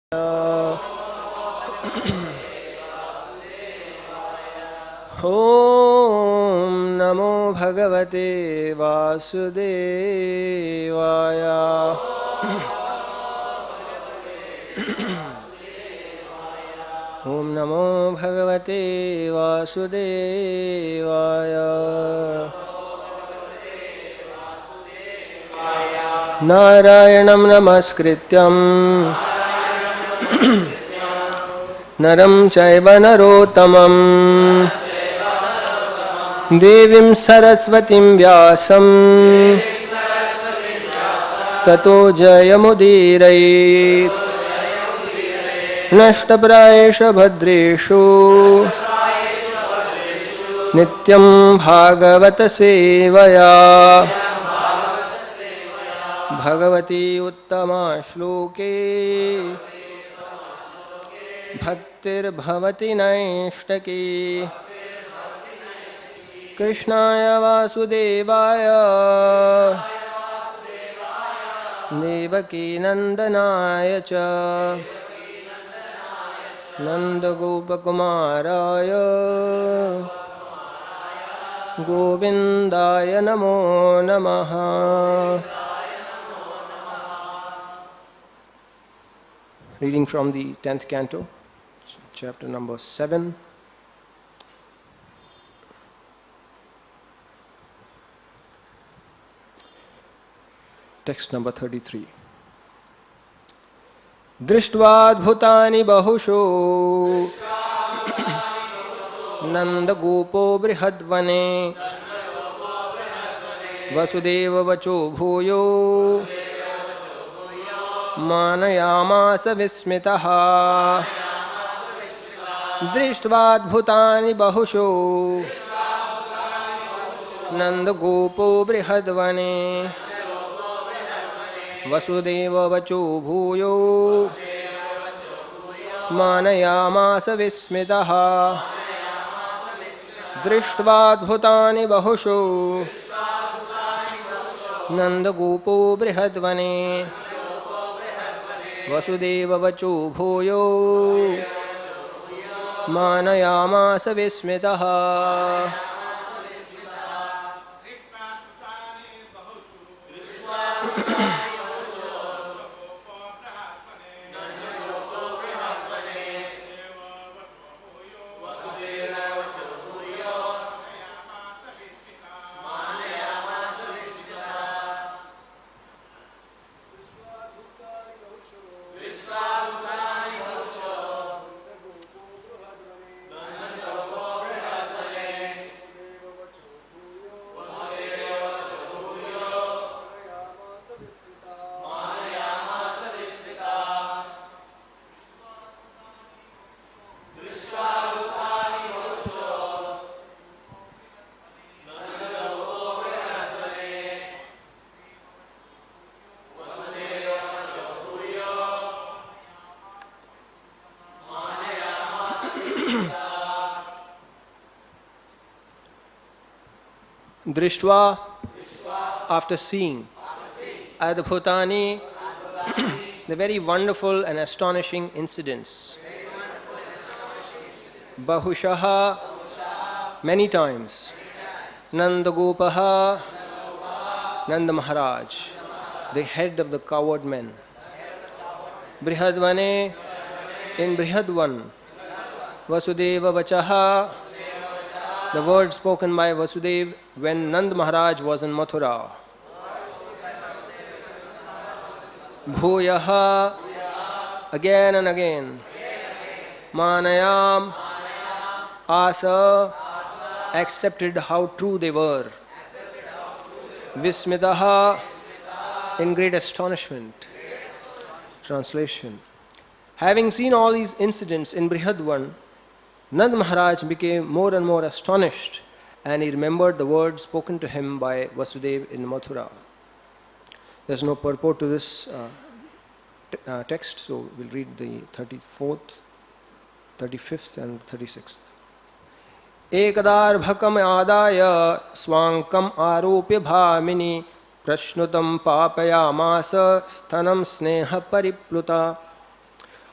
ॐ नमो भगवते वासुदेवाय। ॐ नमो भगवते वासुदेवाय। नारायणं नमस्कृत्यं नरं चैव नरोत्तमं देवीं सरस्वतीं व्यासं ततो जयमुदीरयेत्। नष्टप्रायेषु भद्रेषु नित्यं भागवत सेवया भगवती उत्तमा श्लोके भक्तिर्भवति नैष्टकी। कृष्णाय वासुदेवाय देवकी नंदनाय च नंदगोपकुमाराय गोविंदाय नमो नमः। Reading from the 10th canto, chapter number 7. Text number 33. दृष्ट्वाद्भुतानि बहुषु नन्दगोपो बृहद्वने वसुदेववचो भूयो मानयामास विस्मितः। दृष्ट्वाद्भुतानि बहुषु नन्दगोपो बृहद्वने वसुदेववचो भूयो मानयामास विस्मितः। दृष्ट्वाद्भुतानि बहुषु नन्दगोपो बृहद्वने वसुदेववचो भूयो मानयामास विस्मितः। Drishtva, after seeing, Adbhutani, the very wonderful and astonishing incidents. Bahushaha, many times. Nandagopaha, Nanda Maharaj, the head of the coward men. Brihadvane, in Brihadvan. Vasudeva Vachaha, the word spoken by Vasudev when Nand Maharaj was in Mathura. Bhuyaha, again and again. Manayam, Asa, accepted how true they were. Vismitaha, in great astonishment. Translation. Having seen all these incidents in Brihadvan, Nand Maharaj became more and more astonished, and he remembered the words spoken to him by Vasudev in Mathura. There is no purport to this text, so we'll read the 34th, 35th and 36th. Ekadarbhakam adaya swankam aropya bhamini prashnutam papayamasa sthanam sneha paripluta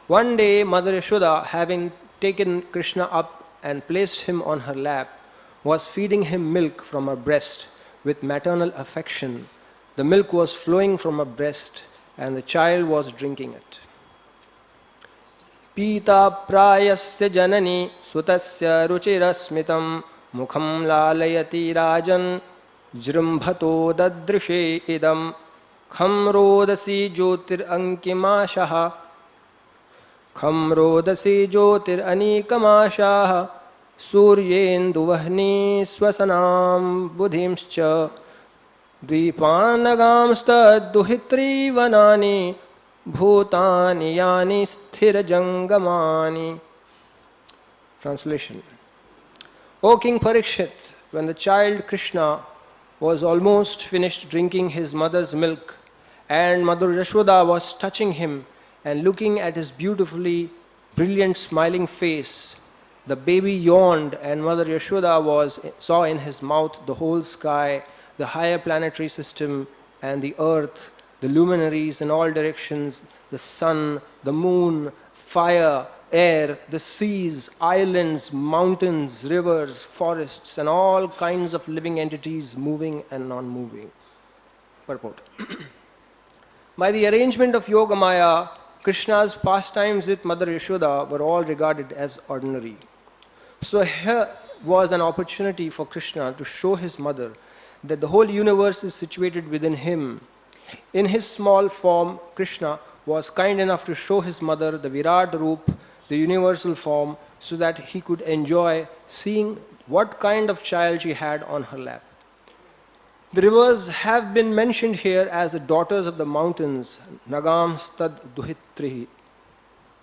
One day, Mother Yashoda, having taken Krishna up and placed him on her lap, was feeding him milk from her breast with maternal affection. The milk was flowing from her breast and the child was drinking it. Pita prayasya janani sutasya ruchirasmitam mukham lalayati rajan jrimbhato dadrishe idam kham rodasi jyotir ankimashaha kham rodasi jyotir anikamashaha suryenduvahni swasanam buddhimscha dvipanagam duhitri vanani bhutani yani sthirajangamani. Translation. O King Parikshit, when the child Krishna was almost finished drinking his mother's milk and Mother Yashoda was touching him and looking at his beautifully brilliant smiling face, the baby yawned and Mother Yashoda saw in his mouth the whole sky, the higher planetary system and the earth, the luminaries in all directions, the sun, the moon, fire, air, the seas, islands, mountains, rivers, forests, and all kinds of living entities moving and non-moving. Purport. By the arrangement of Yogamaya, Krishna's pastimes with Mother Yashoda were all regarded as ordinary. So here was an opportunity for Krishna to show his mother that the whole universe is situated within him. In his small form, Krishna was kind enough to show his mother the Virat Roop, the universal form, so that he could enjoy seeing what kind of child she had on her lap. The rivers have been mentioned here as the daughters of the mountains, Nagam Stad Duhitrihi.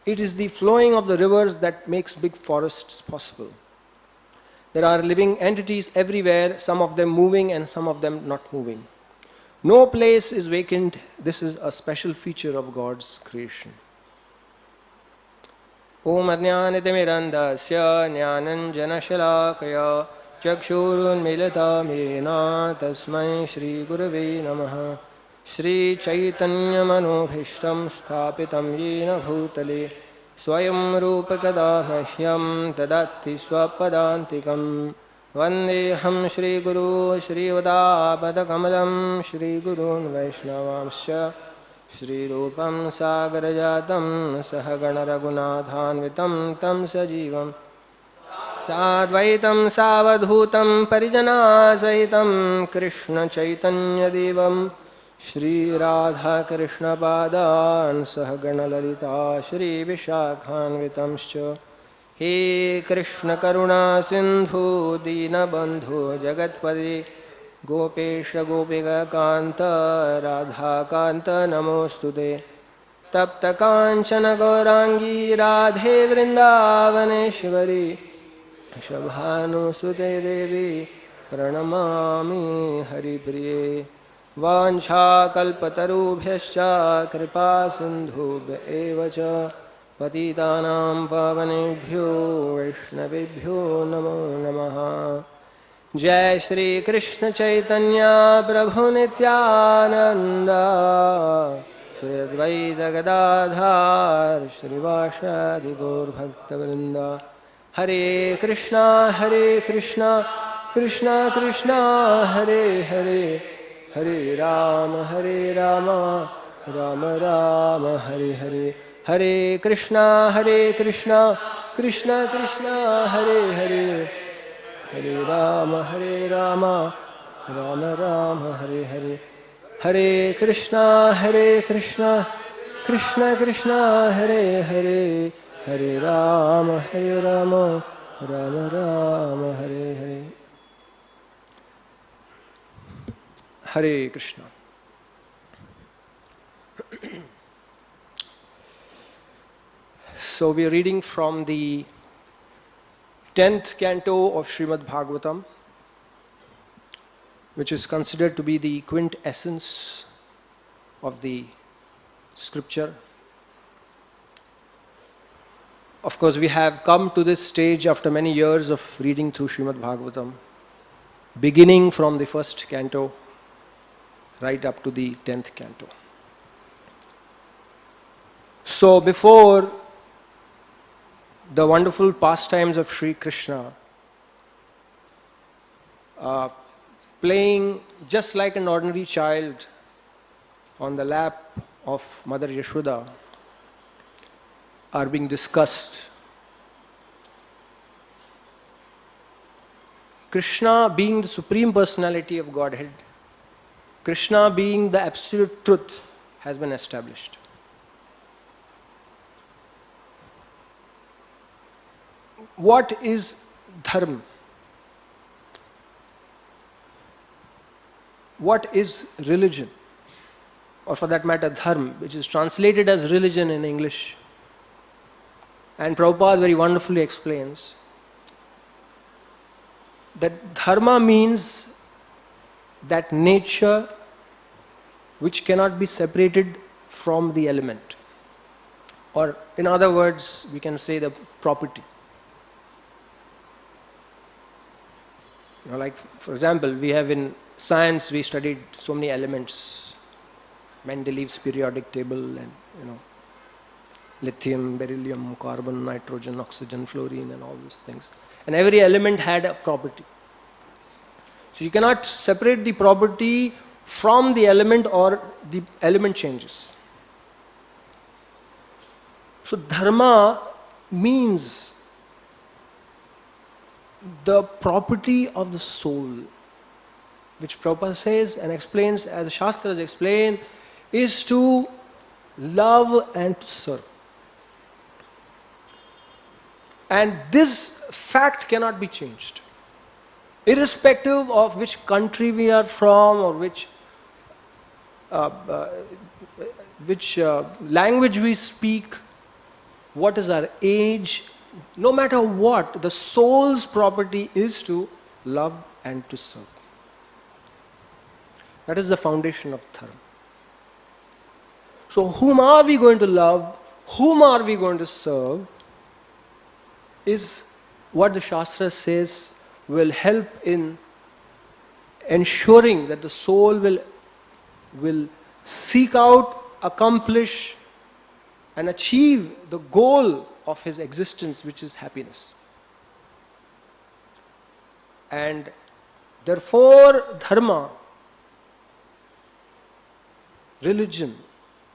It is the flowing of the rivers that makes big forests possible. There are living entities everywhere, some of them moving and some of them not moving. No place is vacant. This is a special feature of God's creation. Om Ajnanitimirandasya Jnananjanashalakaya Chakshurunmilita Mena Tasmai Shri Gurave Namaha Shri Chaitanya Manobhishtam Sthapitam Yena Bhutale Swayam Rupakada Mahyam Tadatti Swapadantikam Vandeham Shri Guru Shri Vadapadakamlam Shri Gurun Vaishnavamsya Shri Rupam Sagarajatam Sahagana Raghunathanvitam Tam Sajivam Sadvaitam Savadhutam Parijana Sahitam Krishna Chaitanya Devam Shri Radha Krishna Padan Sahagana Lalita Shri Vishakhanvitamscha He Krishna Karuna Sindhu Dina Bandhu Jagatpadi Gopesha Gopika Kanta Radha Kanta Namostude Tapta Kanchana Gaurangi Radhe Vrindavaneshwari Shabhanu Sute Devi Pranamami Haripriye Vancha Kalpatarubhyascha Kripa Sindhubhya Evacha Patitanam Pavanebhyo Vaishnavebhyo Namo Namaha Jai Shri Krishna Chaitanya Prabhu Nityananda Shri Advaita Gadadhar Shri Vashadi Gaur Bhakta Vrinda Hare Krishna Krishna Krishna Hare Hare Hare Rama Rama Rama Hare Hare Hare Krishna Krishna Krishna Hare Hare Hare Rama Rama Rama Hare Hare Hare Krishna Krishna Krishna Hare Hare Hare Rama Rama Rama Hare Hare. Hare Krishna. So we are reading from the 10th canto of Srimad Bhagavatam, which is considered to be the quintessence of the scripture. Of course, we have come to this stage after many years of reading through Srimad Bhagavatam, beginning from the first canto right up to the 10th canto. So before the wonderful pastimes of Sri Krishna, playing just like an ordinary child on the lap of Mother Yashoda, are being discussed. Krishna being the Supreme Personality of Godhead, Krishna being the absolute truth, has been established. What is dharma? What is religion? Or for that matter, dharma, which is translated as religion in English. And Prabhupada very wonderfully explains that dharma means that nature which cannot be separated from the element. Or in other words, we can say the property. Like for example, we have in science, we studied so many elements, Mendeleev's periodic table, and lithium, beryllium, carbon, nitrogen, oxygen, fluorine, and all these things. And every element had a property. So you cannot separate the property from the element, or the element changes. So dharma means the property of the soul, which Prabhupada says and explains, as the Shastras explain, is to love and to serve. And this fact cannot be changed. Irrespective of which country we are from, or which language we speak, what is our age, no matter what, the soul's property is to love and to serve. That is the foundation of dharma. So whom are we going to love, whom are we going to serve, is what the Shastra says will help in ensuring that the soul will seek out, accomplish, and achieve the goal of his existence, which is happiness. And therefore, dharma, religion,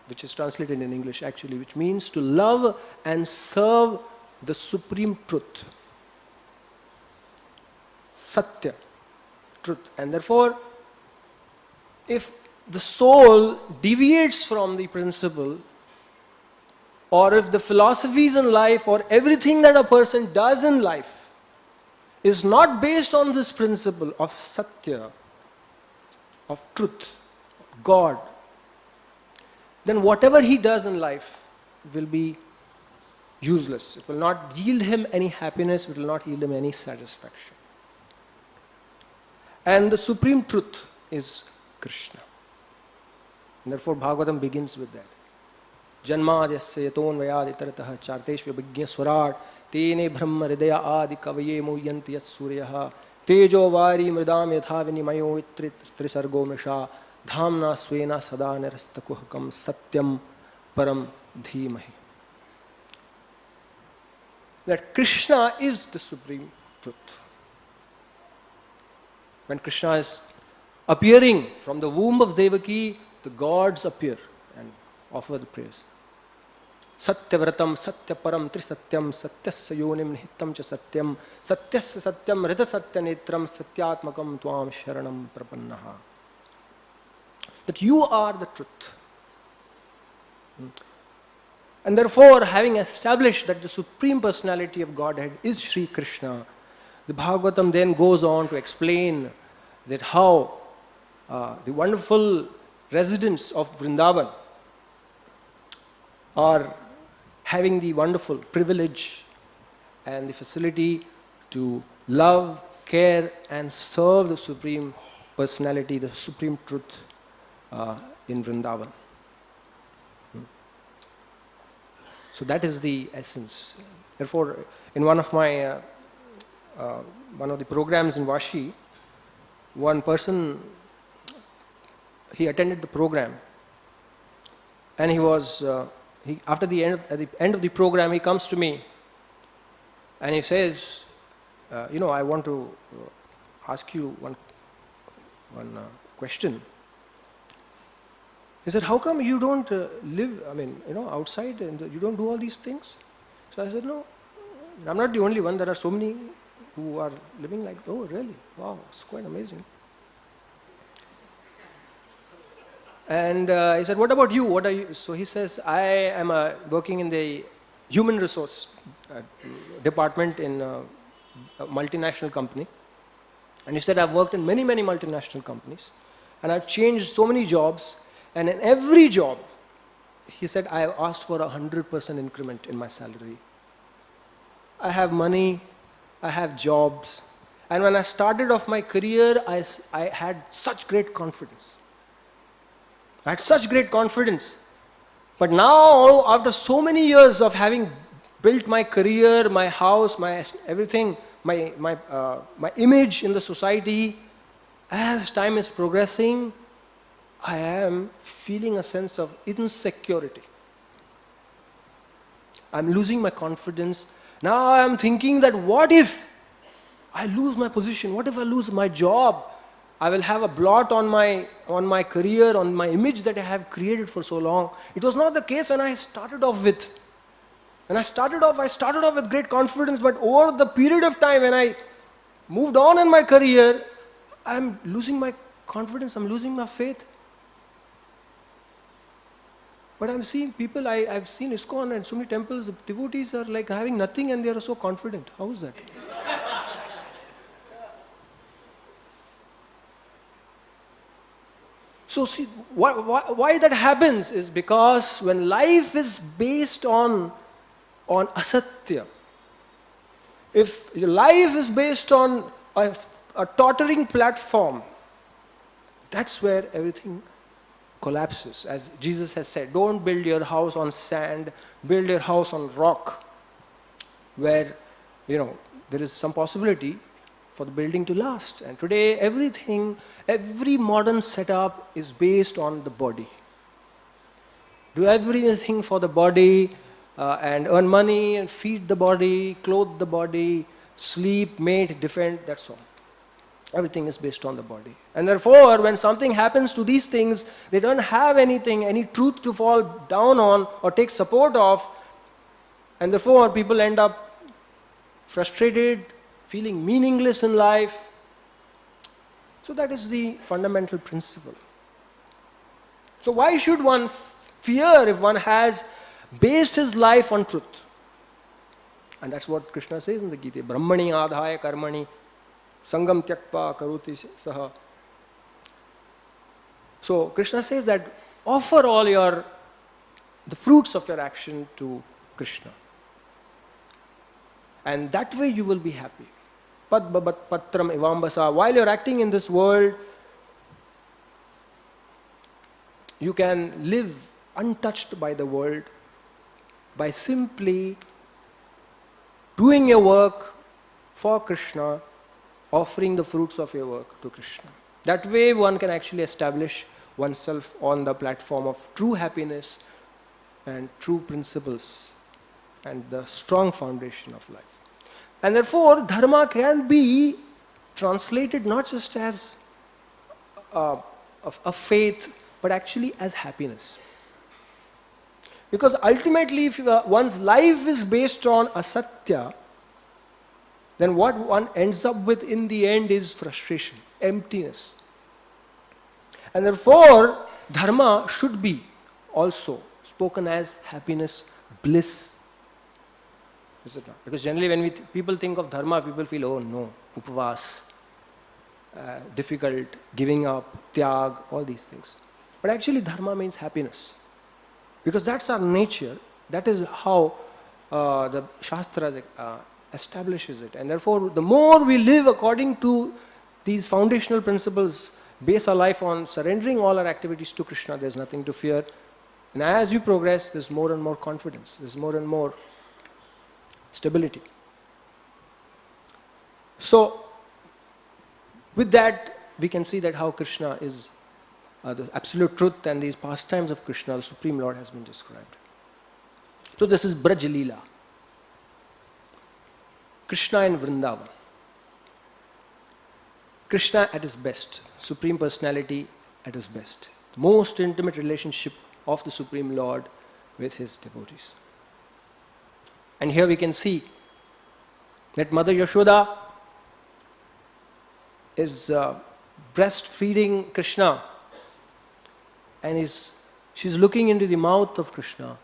which is translated in English actually, which means to love and serve the supreme truth. Satya, truth. And therefore, if the soul deviates from the principle, or if the philosophies in life, or everything that a person does in life is not based on this principle of Satya, of truth, God, then whatever he does in life will be useless. It will not yield him any happiness, it will not yield him any satisfaction. And the supreme truth is Krishna. And therefore Bhagavatam begins with that. Janmadhyasya yatonvayad itaratah charteshva vignya swarat tene brahma hridaya adi kavaye muhyanti yat suryaha tejo vari mridam yatha vinimayo itrit trisargo misha dhamna swena sada nirastakuhakam satyam param dhimahi. That Krishna is the supreme truth. When Krishna is appearing from the womb of Devaki, the gods appear and offer the praise. Satyavratam satyaparam trisatyam satyasya yonim nihitam cha satyam satyasya satyam rita satyanetram satyatmakam tvam sharanam prapannaha. That you are the truth. And therefore, having established that the Supreme Personality of Godhead is Sri Krishna, the Bhagavatam then goes on to explain that how the wonderful residents of Vrindavan are having the wonderful privilege and the facility to love, care, and serve the Supreme Personality, the Supreme Truth in Vrindavan. So that is the essence. Therefore, in one of my one of the programs in Vashi, one person, he attended the program, and he was at the end of the program, he comes to me And he says, I want to ask you one question. He said, how come you don't live, outside and you don't do all these things? So I said, no, I'm not the only one. There are so many who are living like, oh, really? Wow, it's quite amazing. And he said, what about you? What are you? So he says, I am working in the human resource department in a multinational company. And he said, I've worked in many, many multinational companies. And I've changed so many jobs. And in every job, he said, I have asked for 100% increment in my salary. I have money, I have jobs. And when I started off my career, I had such great confidence. I had such great confidence. But now, after so many years of having built my career, my house, my everything, my image in the society, as time is progressing, I am feeling a sense of insecurity. I'm losing my confidence. Now I am thinking that what if I lose my position? What if I lose my job? I will have a blot on my career, on my image that I have created for so long. It was not the case when I started off with. When I started off with great confidence, but over the period of time when I moved on in my career, I'm losing my confidence, I'm losing my faith. But I'm seeing people, I've seen ISKCON and so many temples, devotees are like having nothing and they are so confident. How is that? So see, why that happens is because when life is based on asatya, if your life is based on a tottering platform, that's where everything collapses. As Jesus has said, don't build your house on sand, build your house on rock, where there is some possibility for the building to last. And today every modern setup is based on the body. Do everything for the body and earn money and feed the body, clothe the body, sleep, mate, defend, that's all. Everything is based on the body. And therefore, when something happens to these things, they don't have anything, any truth to fall down on or take support of. And therefore, people end up frustrated, feeling meaningless in life. So that is the fundamental principle. So why should one fear if one has based his life on truth? And that's what Krishna says in the Gita, Brahmani adhaya karmani sangam tyakva karoti saha. So Krishna says that offer all the fruits of your action to Krishna. And that way you will be happy. Padbabat patram ivambasa. While you're acting in this world, you can live untouched by the world by simply doing your work for Krishna, offering the fruits of your work to Krishna. That way one can actually establish oneself on the platform of true happiness and true principles and the strong foundation of life. And therefore, dharma can be translated not just as a faith, but actually as happiness. Because ultimately, if one's life is based on asatya, then what one ends up with in the end is frustration, emptiness. And therefore, dharma should be also spoken as happiness, bliss. Is it not? Because generally when people think of dharma, people feel, oh no, upavas, difficult, giving up, tyag, all these things. But actually dharma means happiness. Because that's our nature. That is how the Shastras establishes it. And therefore, the more we live according to these foundational principles, base our life on surrendering all our activities to Krishna, there's nothing to fear. And as you progress, there's more and more confidence. There's more and more stability. So, with that, we can see that how Krishna is the absolute truth, and these pastimes of Krishna, the Supreme Lord, has been described. So this is Braj Leela. Krishna in Vrindavan. Krishna at his best, Supreme Personality at his best. The most intimate relationship of the Supreme Lord with his devotees. And here we can see that Mother Yashoda is breastfeeding Krishna, and she's looking into the mouth of Krishna,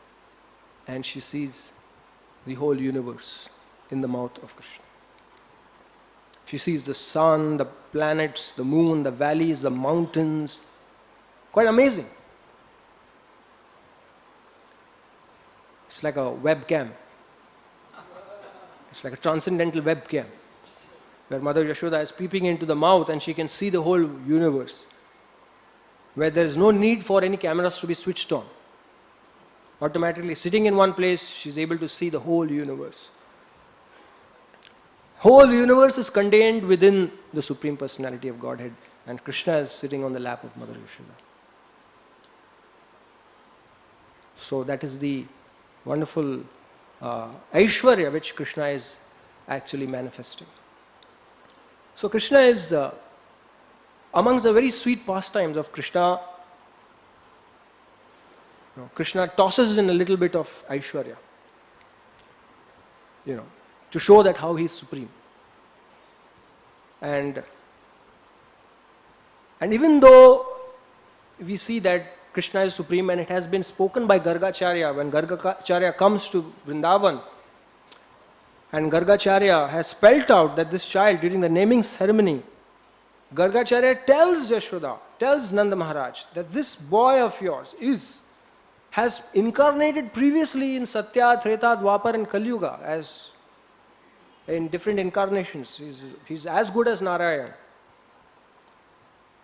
and she sees the whole universe in the mouth of Krishna. She sees the sun, the planets, the moon, the valleys, the mountains. Quite amazing. It's like a webcam. It's like a transcendental webcam, where Mother Yashoda is peeping into the mouth and she can see the whole universe, where there is no need for any cameras to be switched on. Automatically sitting in one place, she's able to see the whole universe. Whole universe is contained within the Supreme Personality of Godhead, and Krishna is sitting on the lap of Mother Yashoda. So that is the wonderful Aishwarya which Krishna is actually manifesting. So Krishna is amongst the very sweet pastimes of Krishna. Krishna tosses in a little bit of Aishwarya, to show that how he is supreme. And even though we see that Krishna is supreme, and it has been spoken by Gargacharya when Gargacharya comes to Vrindavan, and Gargacharya has spelt out that this child, during the naming ceremony, Gargacharya tells Yashoda, tells Nanda Maharaj, that this boy of yours has incarnated previously in Satya, Treta, Dwapar and Kali Yuga as in different incarnations. He's as good as Narayan.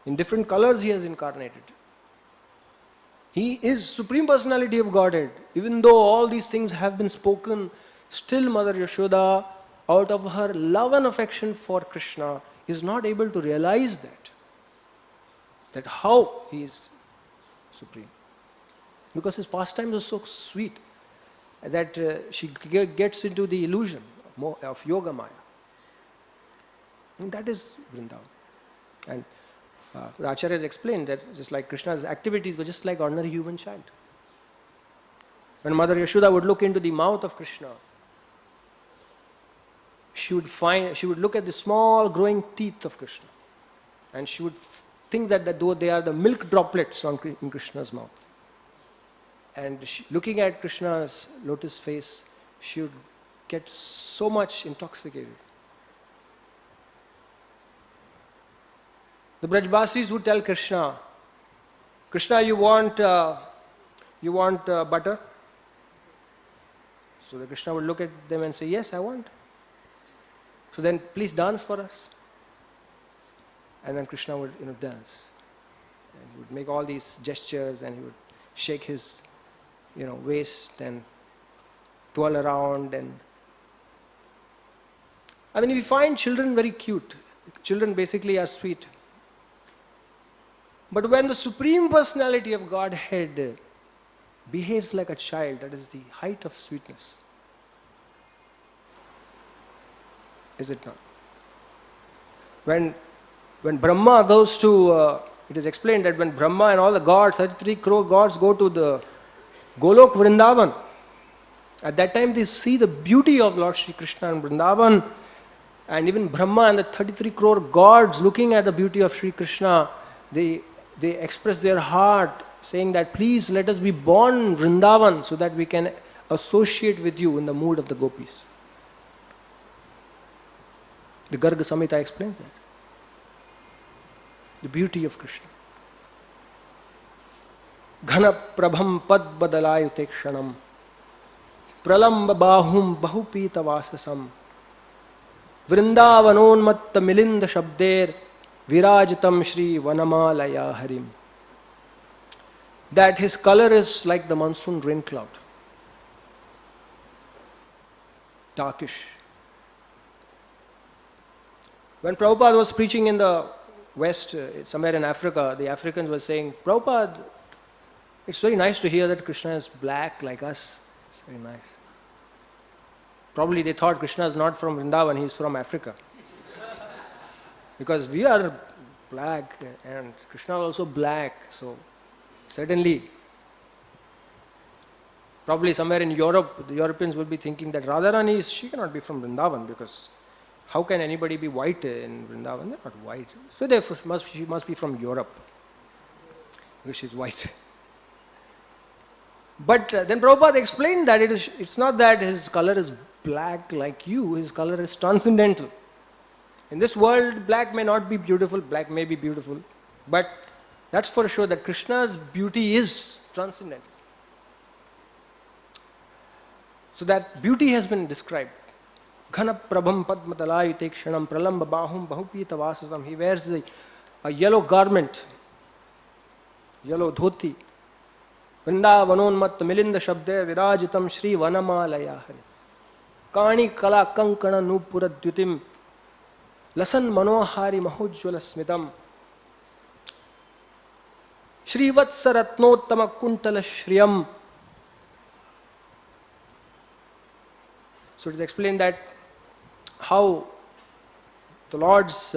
In different colors he has incarnated. He is Supreme Personality of Godhead. Even though all these things have been spoken, still Mother Yashoda, out of her love and affection for Krishna, is not able to realize that how he is supreme. Because his pastimes are so sweet that she gets into the illusion of Yoga Maya. And that is Vrindavan. And the Acharya has explained that just like Krishna's activities were just like ordinary human child. When Mother Yashoda would look into the mouth of Krishna, she would look at the small growing teeth of Krishna, and she would think that though they are the milk droplets in Krishna's mouth. And looking at Krishna's lotus face, she would get so much intoxicated. The Brajbasis would tell Krishna, Krishna, you want butter? So the Krishna would look at them and say, yes, I want. So then please dance for us. And then Krishna would dance. And he would make all these gestures, and he would shake his waist and twirl around. And I mean, we find children very cute. Children basically are sweet. But when the Supreme Personality of Godhead behaves like a child, that is the height of sweetness. Is it not? When Brahma goes to, it is explained that when Brahma and all the gods, 33 crore gods, go to the Golok Vrindavan, at that time they see the beauty of Lord Shri Krishna in Vrindavan, and even Brahma and the 33 crore gods looking at the beauty of Shri Krishna, they express their heart saying that please let us be born in Vrindavan so that we can associate with you in the mood of the gopis. The Garga Samhita explains that. The beauty of Krishna. Ghana prabham pad badalayute kshanam pralamba bahum bahupita vasasam vrindavanonmatta milinda shabder virajitam Shri Vanamalaya Harim. That his color is like the monsoon rain cloud. Darkish. When Prabhupada was preaching in the West, somewhere in Africa, the Africans were saying, Prabhupada, it's very nice to hear that Krishna is black like us. It's very nice. Probably they thought Krishna is not from Vrindavan, he is from Africa. Because we are black and Krishna is also black, so certainly, probably somewhere in Europe, the Europeans will be thinking that Radharani, she cannot be from Vrindavan, because how can anybody be white in Vrindavan? They're not white. So therefore she must be from Europe, because she's white. But then Prabhupada explained that it's not that his color is black like you, his color is transcendental. In this world, black may not be beautiful, black may be beautiful, but that's for sure that Krishna's beauty is transcendental. So that beauty has been described. Ghana prabham padmatalayutekshanam pralamba bahum bahupita vasasam. He wears a yellow garment, yellow dhoti. Vrindavanonmat milinda shabde virajitam Shri Vanamalaya Hari. Kani kala kankana nupura dyutim lasan manohari mahujjvala smitam. Shri Vatsa Ratnottama Kuntala Shriyam. So it is explained that how the Lord's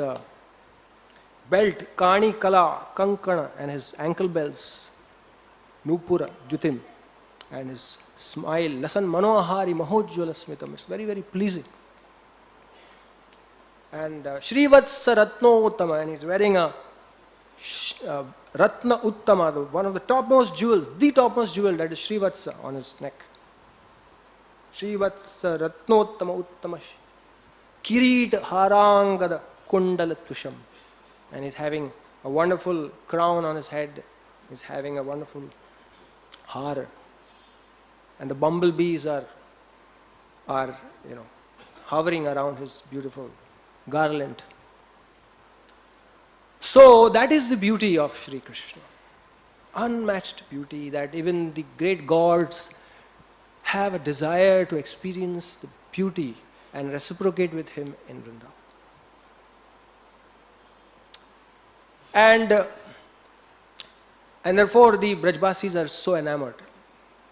belt, Kani Kala, Kankana, and his ankle bells, Nupura, Dyutim, and his smile, Lasan Manohari Mahojjvala Smitam, it's very, very pleasing. And Shri Vatsa Ratnottama, and he's wearing a Ratna Uttama, one of the topmost jewels, the topmost jewel, that is Shri Vatsa on his neck. Shri Vatsa Ratnottama Uttama Kirit Harangada Kundala Tusham. And he's having a wonderful crown on his head. He's having a wonderful har. And the bumblebees are hovering around his beautiful garland. So that is the beauty of Shri Krishna. Unmatched beauty that even the great gods have a desire to experience the beauty and reciprocate with him in Vrindavan. And therefore the Brajbasis are so enamored.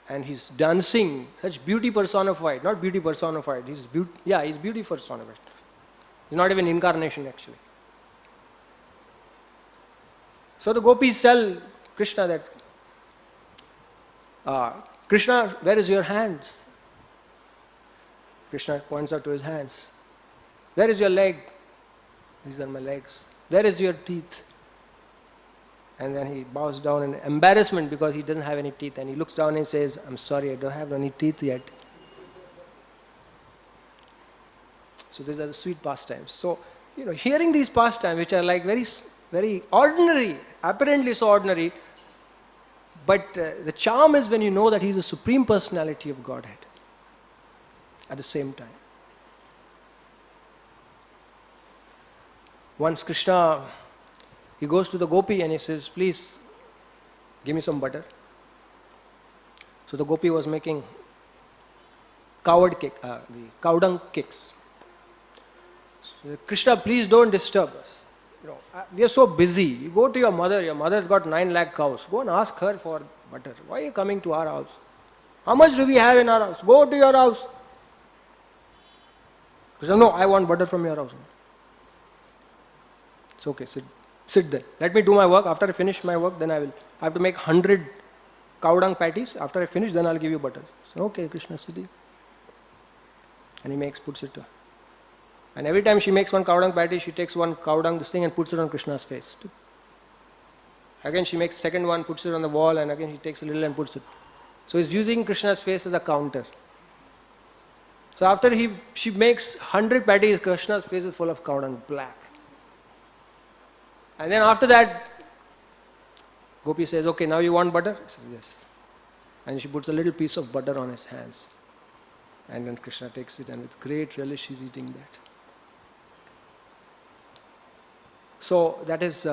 And he's dancing, such beauty personified, not beauty personified, he's beauty personified. He's not even incarnation actually. So the gopis tell Krishna that, Krishna, where is your hands? Krishna points out to his hands. Where is your leg? These are my legs. Where is your teeth? And then he bows down in embarrassment because he doesn't have any teeth. And he looks down and says, I'm sorry, I don't have any teeth yet. So these are the sweet pastimes. So, hearing these pastimes, which are like very, very ordinary, apparently so ordinary, but the charm is when you know that he is the Supreme Personality of Godhead at the same time. Once Krishna, he goes to the gopi and he says, please give me some butter. So the gopi was making the cow dung cakes. So, Krishna, please don't disturb us. We are so busy. You go to your mother's got 9 lakh cows. Go and ask her for butter. Why are you coming to our house? How much do we have in our house? Go to your house. Krishna, no, I want butter from your house. It's okay, sit there. Let me do my work. After I finish my work, then I have to make 100 cow dung patties. After I finish, then I'll give you butter. So, okay, Krishna, sit there. And he puts it to her. And every time she makes one cow dung patty, she takes one cow dung this thing and puts it on Krishna's face. Again she makes second one, puts it on the wall, and again she takes a little and puts it. So he's using Krishna's face as a counter. So after she makes 100 patties, Krishna's face is full of cow dung, black. And then after that, Gopi says, okay, now you want butter? He says, yes. And she puts a little piece of butter on his hands. And then Krishna takes it and with great relish he's eating that. So that is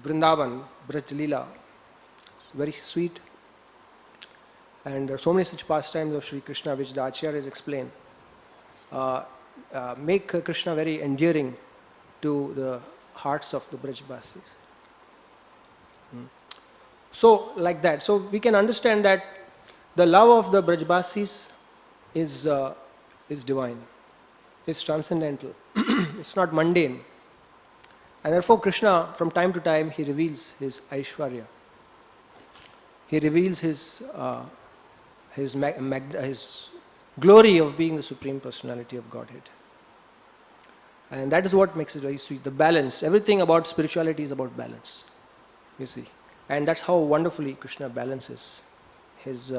Vrindavan, Braj Leela. Very sweet. And there are so many such pastimes of Sri Krishna which the Acharyas explain. Make Krishna very endearing to the hearts of the Brajbasis. So like that. So we can understand that the love of the Brajbasis is is divine. It's transcendental. It's not mundane. And therefore Krishna, from time to time, he reveals his Aishwarya. He reveals his glory of being the Supreme Personality of Godhead. And that is what makes it very sweet. The balance. Everything about spirituality is about balance. You see. And that's how wonderfully Krishna balances his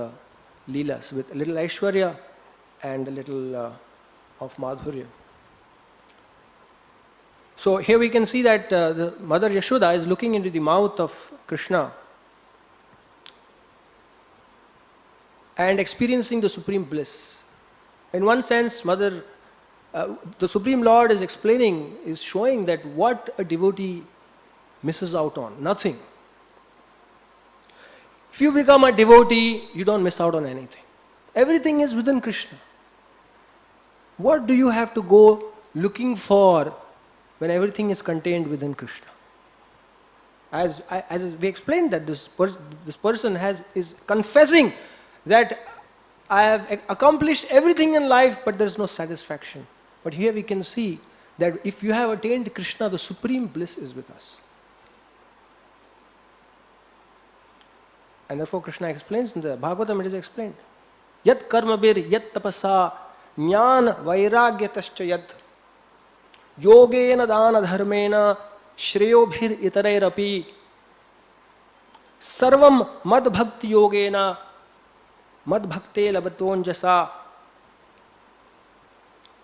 leelas with a little Aishwarya and a little of Madhurya. So here we can see that the Mother Yashoda is looking into the mouth of Krishna and experiencing the supreme bliss. In one sense, the Supreme Lord is explaining, is showing that what a devotee misses out on. Nothing. If you become a devotee, you don't miss out on anything. Everything is within Krishna. What do you have to go looking for when everything is contained within Krishna? As we explained that this person is confessing that I have accomplished everything in life, but there is no satisfaction. But here we can see that if you have attained Krishna, the supreme bliss is with us. And therefore Krishna explains in the Bhagavatam, it is explained. Yat karmabir yat tapasa jnana vairagyatascha yat yogena dana dharmena shreyobhir itarairapi sarvam mad bhakti yogena mad bhakte labatonjasa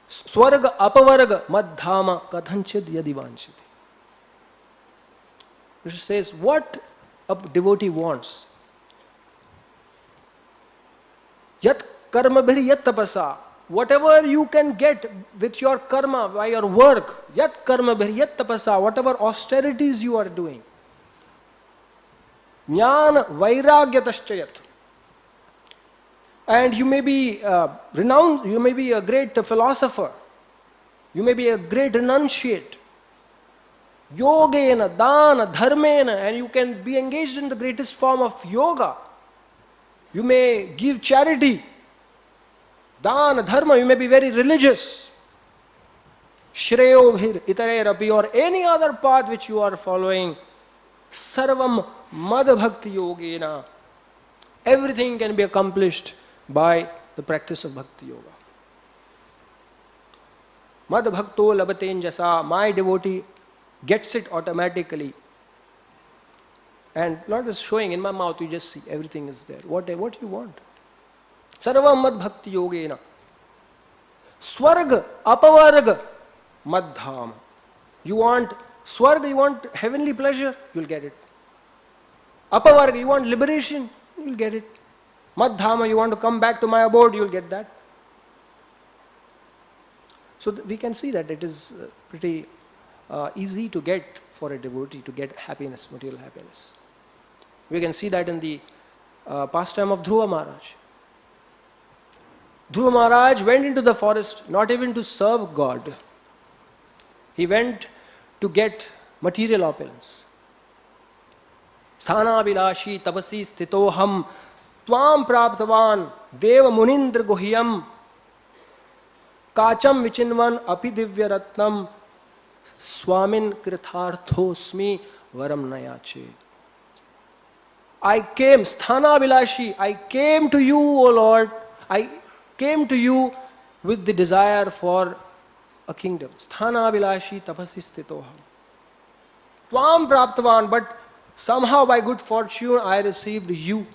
swarga apavarga mad dhama kathanchid yadivanchiti. Krishna says what a devotee wants. Yat karma bhir yat tapasa. Whatever you can get with your karma, by your work, yat karma bhir yat tapasa, whatever austerities you are doing. Jnana vairagyatascha yat. And you may be renowned, you may be a great philosopher, you may be a great renunciate. Yogena, dana, dharmena, and you can be engaged in the greatest form of yoga. You may give charity. Dana, dharma, you may be very religious. Shreyo bhir itare rapi, or any other path which you are following. Sarvam mad bhakti yogena. Everything can be accomplished by the practice of bhakti yoga. Mad bhakto labaten jasa, my devotee gets it automatically. And Lord is showing in my mouth, you just see, everything is there. What do you want? Sarvam mad bhakti yogena. Swarga apavarga mad dham. You want swarga, you want heavenly pleasure, you'll get it. Apavarga, you want liberation, you'll get it. Mad dhama, you want to come back to my abode, you'll get that. So we can see that it is pretty easy to get for a devotee to get happiness, material happiness. We can see that in the pastime of Dhruva Maharaj. Dhruva Maharaj went into the forest not even to serve God. He went to get material opulence. Sthana vilashi tapasi stitoham tvam praptavan deva munindra guhyam kacham vichinvan api divya ratnam swamin kritharthosmi varam nayache. I came, Sthana Vilashi, I came to you, O Lord. I came to you with the desire for a kingdom. Sthana Vilashi tapasi stitoham. Tvam praptavan, but somehow by good fortune I received you.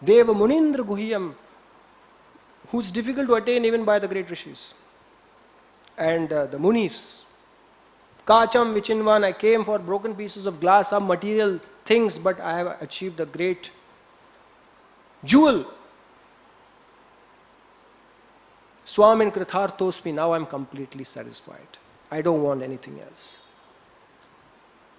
Deva Munindra Guhyam, who's difficult to attain even by the great rishis. And the Munis. Kacham vichinvan, I came for broken pieces of glass, some material things, but I have achieved a great jewel. Swamin kritharthosmi, now I am completely satisfied. I don't want anything else.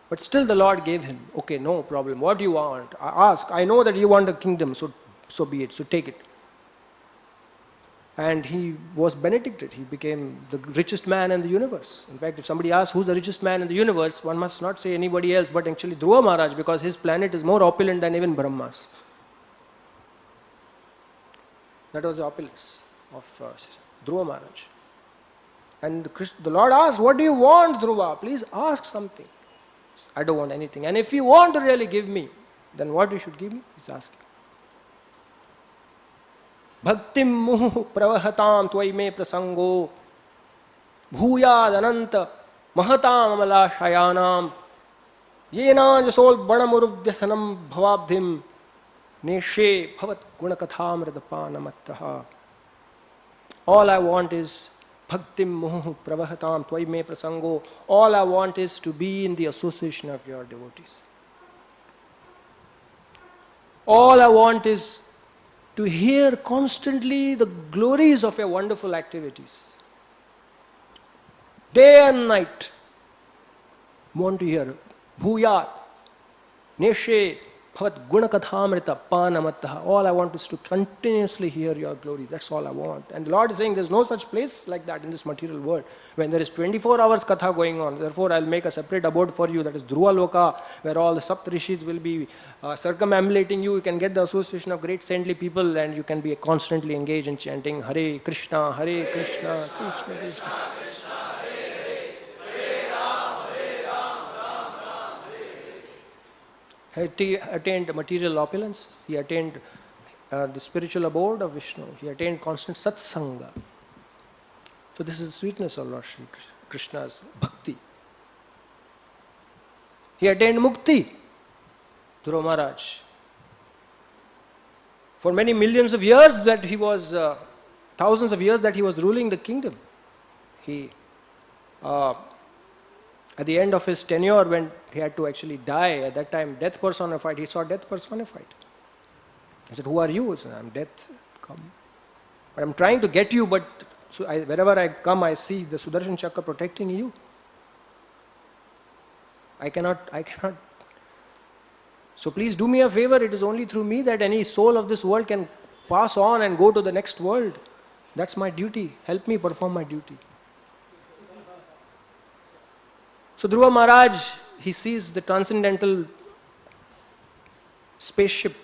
But still the Lord gave him, okay, no problem. What do you want? I ask. I know that you want a kingdom, so be it. So take it. And he was benedicted. He became the richest man in the universe. In fact, if somebody asks who's the richest man in the universe, one must not say anybody else, but actually Dhruva Maharaj, because his planet is more opulent than even Brahma's. That was the opulence. of Dhruva Maharaj. And the Lord asked, what do you want, Dhruva? Please ask something. I don't want anything. And if you want to really give me, then what you should give me? He's asking. Bhaktim muhu pravahatam tvai me prasango bhuyad ananta mahatam amala shayanam yena jasol banamuruvyasanam bhavabdhim neshe bhavat gunakathamridapanamatah. All I want is bhaktim muhu pravahatam tvai me prasango. All I want is to be in the association of your devotees. All I want is to hear constantly the glories of your wonderful activities. Day and night, want to hear bhuyat, neshe, bhavat gunakathamrita panamattah. All I want is to continuously hear your glories. That's all I want. And the Lord is saying there's no such place like that in this material world. When there is 24 hours katha going on, therefore I'll make a separate abode for you, that is Dhruva Loka, where all the Saptarishis will be circumambulating you. You can get the association of great saintly people and you can be constantly engaged in chanting Hare Krishna, Krishna Krishna. He attained material opulence, he attained the spiritual abode of Vishnu, he attained constant satsanga. So this is the sweetness of Lord Shri Krishna's bhakti. He attained mukti, Dhruva Maharaj. For many millions of years that he was, thousands of years that he was ruling the kingdom, he at the end of his tenure, when he had to actually die, at that time, death personified, he saw death personified. He said, who are you? He said, I'm death, come. But I'm trying to get you, but wherever I come, I see the Sudarshan Chakra protecting you. I cannot. So please do me a favor, it is only through me that any soul of this world can pass on and go to the next world. That's my duty. Help me perform my duty. So Dhruva Maharaj, he sees the transcendental spaceship,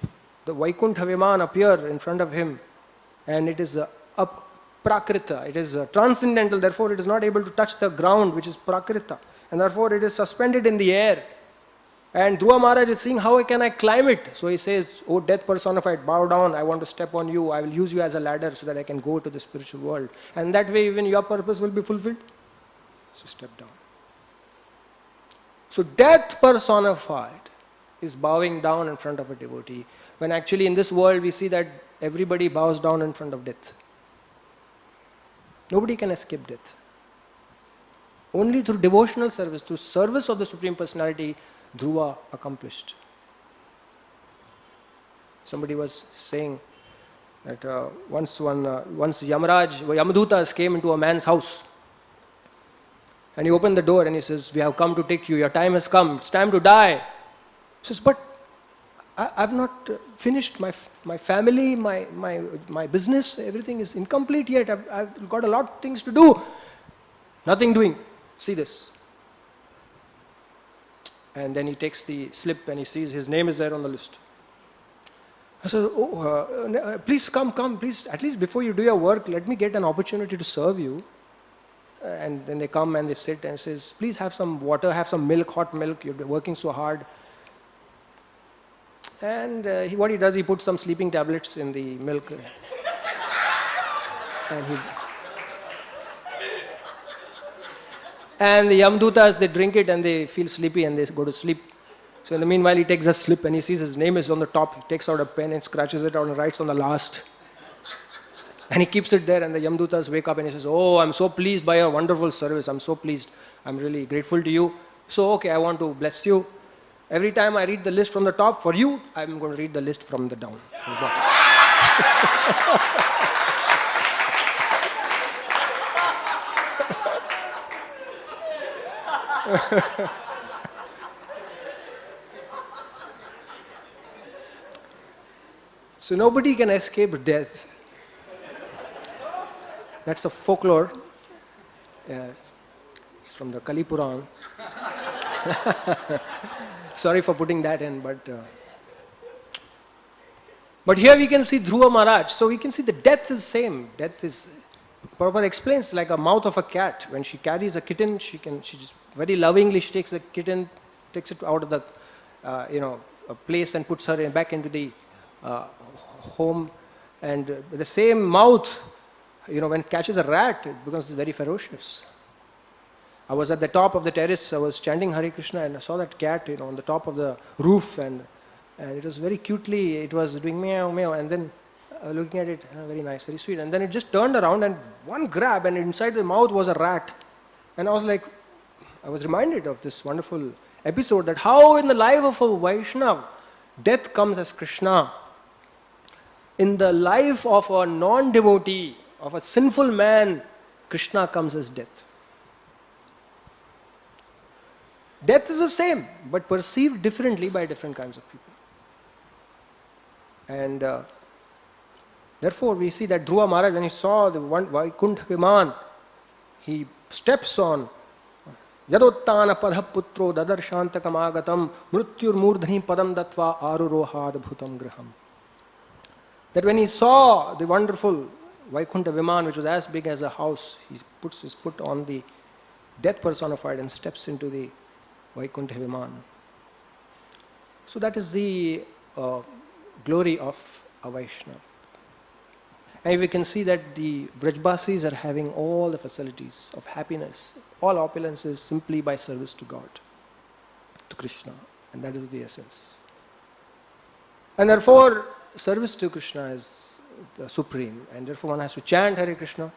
the Vaikuntha Viman appear in front of him, and it is a prakrita, it is transcendental, therefore it is not able to touch the ground, which is prakrita, and therefore it is suspended in the air. And Dhruva Maharaj is seeing, how can I climb it? So he says, oh death personified, bow down, I want to step on you, I will use you as a ladder so that I can go to the spiritual world. And that way even your purpose will be fulfilled. So step down. So death personified is bowing down in front of a devotee, when actually in this world we see that everybody bows down in front of death. Nobody can escape death. Only through devotional service, through service of the Supreme Personality, Dhruva accomplished. Somebody was saying that once Yamadutas came into a man's house, and he opened the door and he says, we have come to take you, your time has come, it's time to die. He says, but I've not finished my family, my business, everything is incomplete yet, I've got a lot of things to do. Nothing doing, see this. And then he takes the slip and he sees his name is there on the list. I said, please come, please, at least before you do your work, let me get an opportunity to serve you. And then they come and they sit and says, please have some water, have some milk, hot milk, you're working so hard. And what he does, he puts some sleeping tablets in the milk. And the Yamdutas, they drink it and they feel sleepy and they go to sleep. So in the meanwhile, he takes a slip and he sees his name is on the top. He takes out a pen and scratches it out and writes on the last. And he keeps it there and the Yamdutas wake up and he says, oh, I'm so pleased by your wonderful service. I'm so pleased. I'm really grateful to you. So, okay, I want to bless you. Every time I read the list from the top, for you, I'm going to read the list from the down. So nobody can escape death. That's a folklore. Yes. It's from the Kali Puran. Sorry for putting that in, but But here we can see Dhruva Maharaj. So we can see the death is same. Death is, Prabhupada explains, like a mouth of a cat. When she carries a kitten, she just very lovingly, she takes the kitten, takes it out of the, a place and puts her back into the home. And the same mouth, when it catches a rat, it becomes very ferocious. I was at the top of the terrace, I was chanting Hare Krishna, and I saw that cat, on the top of the roof, and it was very cutely, it was doing meow, meow, and then looking at it, very nice, very sweet. And then it just turned around and one grab, and inside the mouth was a rat. And I was reminded of this wonderful episode, that how in the life of a Vaishnava, death comes as Krishna. In the life of a non-devotee, of a sinful man, Krishna comes as death. Death is the same, but perceived differently by different kinds of people. And therefore we see that Dhruva Maharaj, when he saw the Vaikuntha Viman, he steps on Yadottana padha putro dadarshantaka agatam mrutyur murdhani padam datva arurohad bhutam graham. That when he saw the wonderful Vaikuntha Viman, which was as big as a house, he puts his foot on the death personified and steps into the Vaikuntha Viman. So that is the glory of a Vaishnava. And we can see that the Vrajbasis are having all the facilities of happiness, all opulences, simply by service to God, to Krishna. And that is the essence. And therefore, service to Krishna is the supreme. And therefore one has to chant Hare Krishna.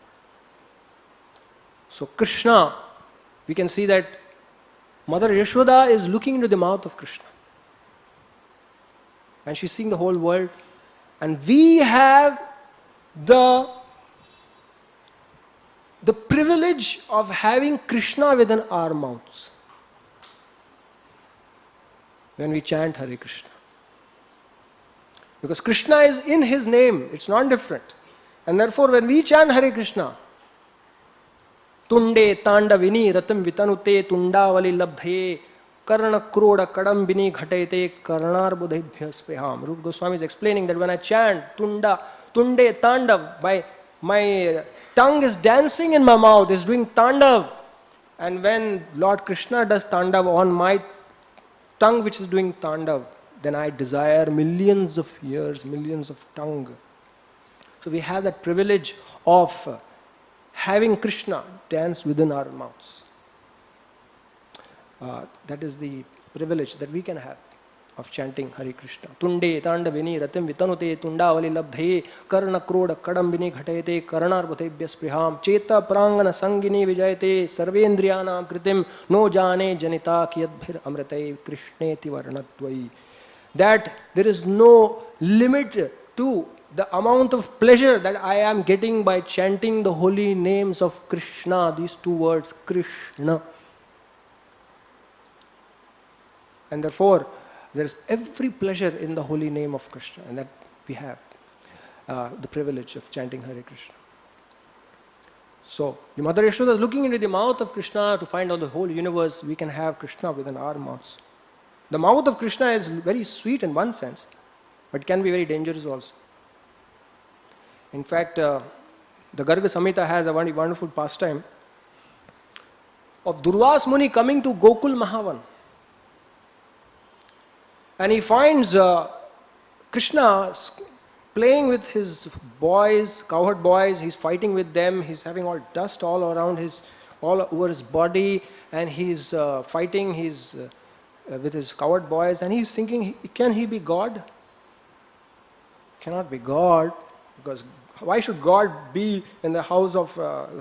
So Krishna, we can see that Mother Yashoda is looking into the mouth of Krishna. And she's seeing the whole world. And we have the privilege of having Krishna within our mouths when we chant Hare Krishna. Because Krishna is in his name, it's not different. And therefore when we chant Hare Krishna, Tunde Tandavini Ratam Vitanute Tundavali Labdhaye Karna Kroda Kadambini Ghatayate Karnar Budhebhya Speham. Rupa Goswami is explaining that when I chant Tunde Tandav, my tongue is dancing in my mouth, is doing Tandav. And when Lord Krishna does Tandav on my tongue which is doing Tandav, then I desire millions of years, millions of tongue. So we have that privilege of having Krishna dance within our mouths. That is the privilege that we can have of chanting Hare Krishna. Tunde Tandavini Ratim Vitanute Tundavali Labdhaye Karna Kroda Kadambini Ghatayate Karnar Bhutebhya Spriham Cheta Prangana Sangini Vijayate Sarvendriyanam Kritim No Jane Janita Kiyadbhir Amrite Krishneti Varnatvai. That there is no limit to the amount of pleasure that I am getting by chanting the holy names of Krishna, these two words, Krishna. And therefore, there is every pleasure in the holy name of Krishna, and that we have the privilege of chanting Hare Krishna. So, the Mother Yashoda is looking into the mouth of Krishna to find out the whole universe. We can have Krishna within our mouths. The mouth of Krishna is very sweet in one sense, but can be very dangerous also. In fact, the Garga Samhita has a very wonderful pastime of Durvas Muni coming to Gokul Mahavan. And he finds Krishna playing with his boys, cowherd boys. He's fighting with them. He's having all dust all around all over his body, and he's fighting. He's with his cowherd boys, and he's thinking, can he be God? Cannot be God, because why should God be in the house of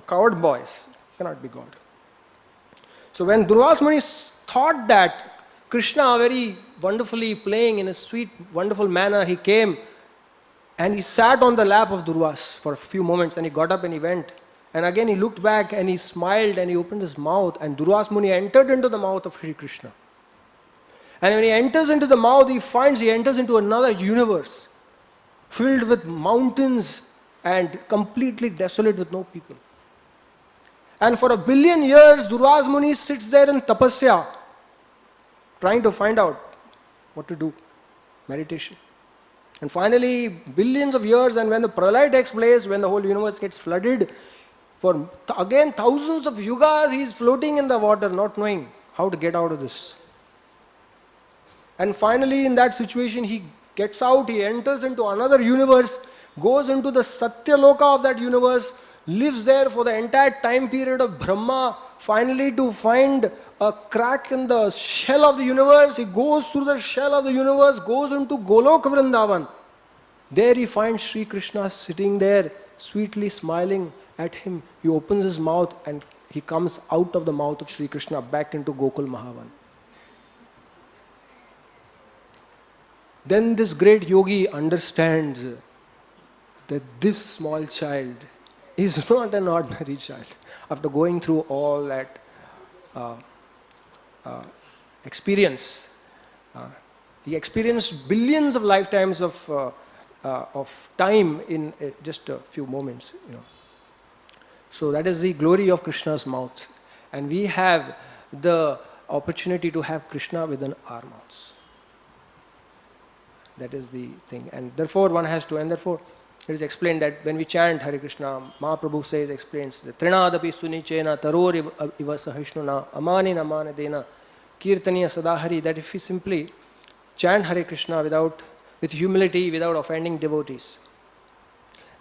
cowherd boys? Cannot be God. So when Durvas Muni thought that Krishna very wonderfully playing in a sweet, wonderful manner, he came and he sat on the lap of Durvas for a few moments, and he got up and he went. And again he looked back and he smiled and he opened his mouth, and Durvas Muni entered into the mouth of Sri Krishna. And when he enters into the mouth, he enters into another universe filled with mountains and completely desolate with no people. And for 1 billion years, Durvas Muni sits there in tapasya, trying to find out what to do, meditation. And finally, billions of years, and when the pralaya takes place, when the whole universe gets flooded, for again thousands of yugas, he is floating in the water, not knowing how to get out of this. And finally, in that situation, he gets out, he enters into another universe, goes into the Satyaloka of that universe, lives there for the entire time period of Brahma, finally to find a crack in the shell of the universe. He goes through the shell of the universe, goes into Golok Vrindavan. There he finds Sri Krishna sitting there, sweetly smiling at him. He opens his mouth and he comes out of the mouth of Sri Krishna back into Gokul Mahavan. Then this great yogi understands that this small child is not an ordinary child. After going through all that experience, he experienced billions of lifetimes of time in just a few moments. So that is the glory of Krishna's mouth, and we have the opportunity to have Krishna within our mouths. That is the thing, and therefore one has to, and therefore it is explained that when we chant Hare Krishna, Mahaprabhu explains the Trinadapi Sunichena Tarori Iva Sahishnuna Amanina Manadena Kirtaniya Sadahari, that if we simply chant Hare Krishna with humility, without offending devotees,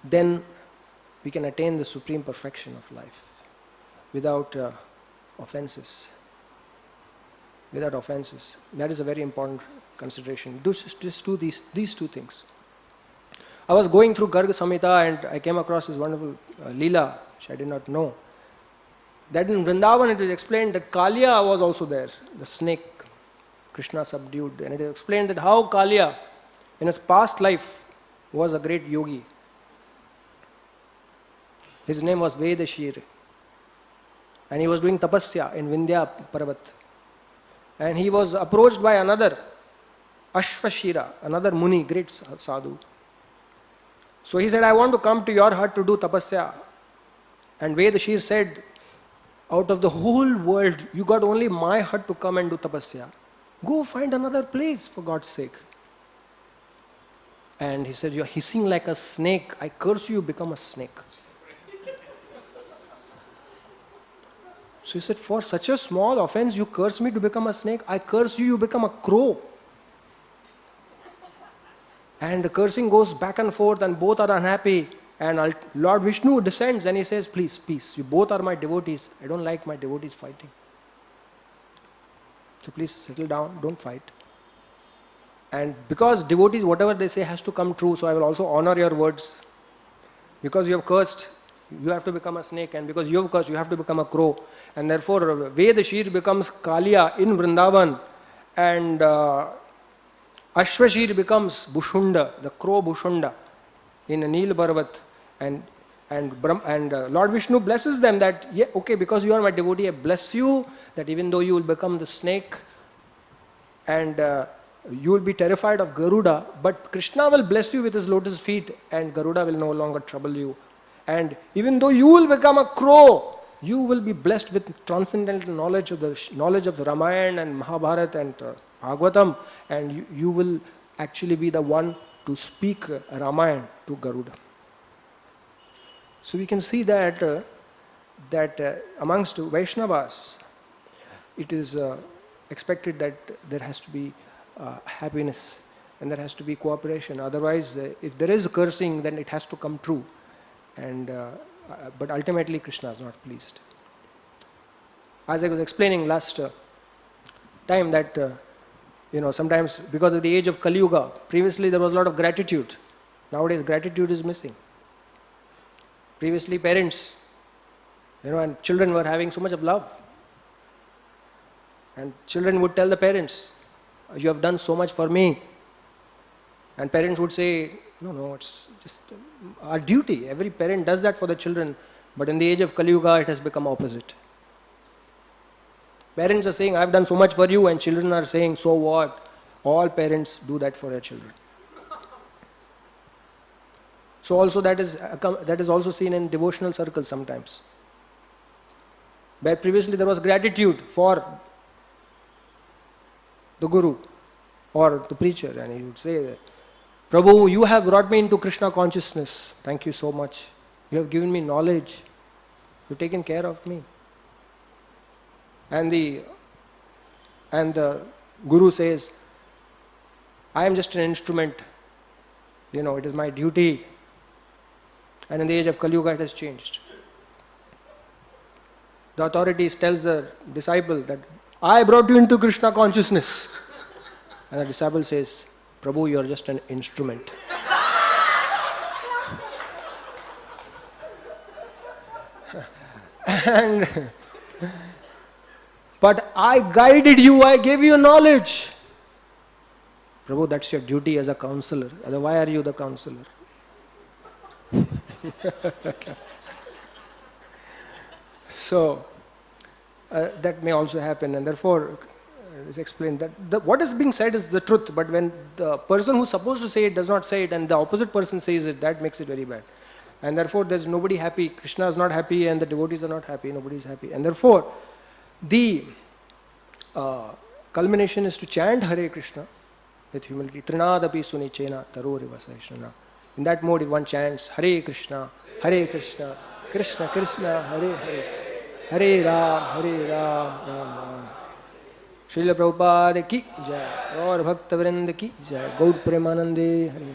then we can attain the supreme perfection of life without offenses. Without offenses. That is a very important consideration. Just do these two things. I was going through Garg Samhita and I came across this wonderful Leela, which I did not know. That in Vrindavan it is explained that Kaliya was also there, the snake Krishna subdued. And it is explained that how Kaliya in his past life was a great yogi. His name was Vedashir. And he was doing tapasya in Vindhya Parvat. And he was approached by another Ashvashira, another Muni, great sadhu. So he said, I want to come to your hut to do tapasya. And Vedashir said, out of the whole world, you got only my hut to come and do tapasya. Go find another place, for God's sake. And he said, you're hissing like a snake. I curse you, become a snake. So he said, for such a small offense, you curse me to become a snake. I curse you, you become a crow. And the cursing goes back and forth and both are unhappy. And Lord Vishnu descends and he says, please, peace. You both are my devotees. I don't like my devotees fighting. So please settle down, don't fight. And because devotees, whatever they say has to come true, so I will also honor your words. Because you have cursed, you have to become a snake. And because you have cursed, you have to become a crow. And therefore, Vedashir becomes Kaliya in Vrindavan. And Ashvashir becomes Bushunda, the crow Bushunda in Neel Parvat. And Lord Vishnu blesses them that, yeah, okay, because you are my devotee, I bless you, that even though you will become the snake and you will be terrified of Garuda, but Krishna will bless you with his lotus feet and Garuda will no longer trouble you. And even though you will become a crow, you will be blessed with transcendental knowledge of the Ramayana and Mahabharata and Bhagavatam, and you will actually be the one to speak Ramayana to Garuda. So we can see that amongst Vaishnavas, it is expected that there has to be happiness and there has to be cooperation. Otherwise, if there is cursing, then it has to come true. And but ultimately, Krishna is not pleased. As I was explaining last time that sometimes because of the age of Kali Yuga, previously there was a lot of gratitude. Nowadays, gratitude is missing. Previously, parents, and children were having so much of love. And children would tell the parents, you have done so much for me. And parents would say, no, it's just our duty. Every parent does that for the children. But in the age of Kali Yuga, it has become opposite. Parents are saying, I've done so much for you, and children are saying, so what? All parents do that for their children. So also that is also seen in devotional circles sometimes. Where previously there was gratitude for the guru or the preacher, and he would say that, Prabhu, you have brought me into Krishna consciousness. Thank you so much. You have given me knowledge. You've taken care of me. And the Guru says, I am just an instrument. It is my duty. And in the age of Kali Yuga, it has changed. The authority tells the disciple that I brought you into Krishna consciousness. And the disciple says, Prabhu, you are just an instrument. But I guided you, I gave you knowledge. Prabhu, that's your duty as a counselor. Otherwise, why are you the counselor? So, that may also happen, and therefore, it's explained that what is being said is the truth, but when the person who's supposed to say it does not say it, and the opposite person says it, that makes it very bad. And therefore, there's nobody happy. Krishna is not happy, and the devotees are not happy. Nobody is happy. And therefore, the culmination is to chant Hare Krishna with humility. Trinadapi sunichena taroriva sahishnana. In that mode, if one chants Hare Krishna, Krishna Krishna, Hare Hare, Hare Ram, Ram Ram. Srila Prabhupada ki jai, Gaur Bhakta Vrinda ki jai, Gaur Premanande Hare.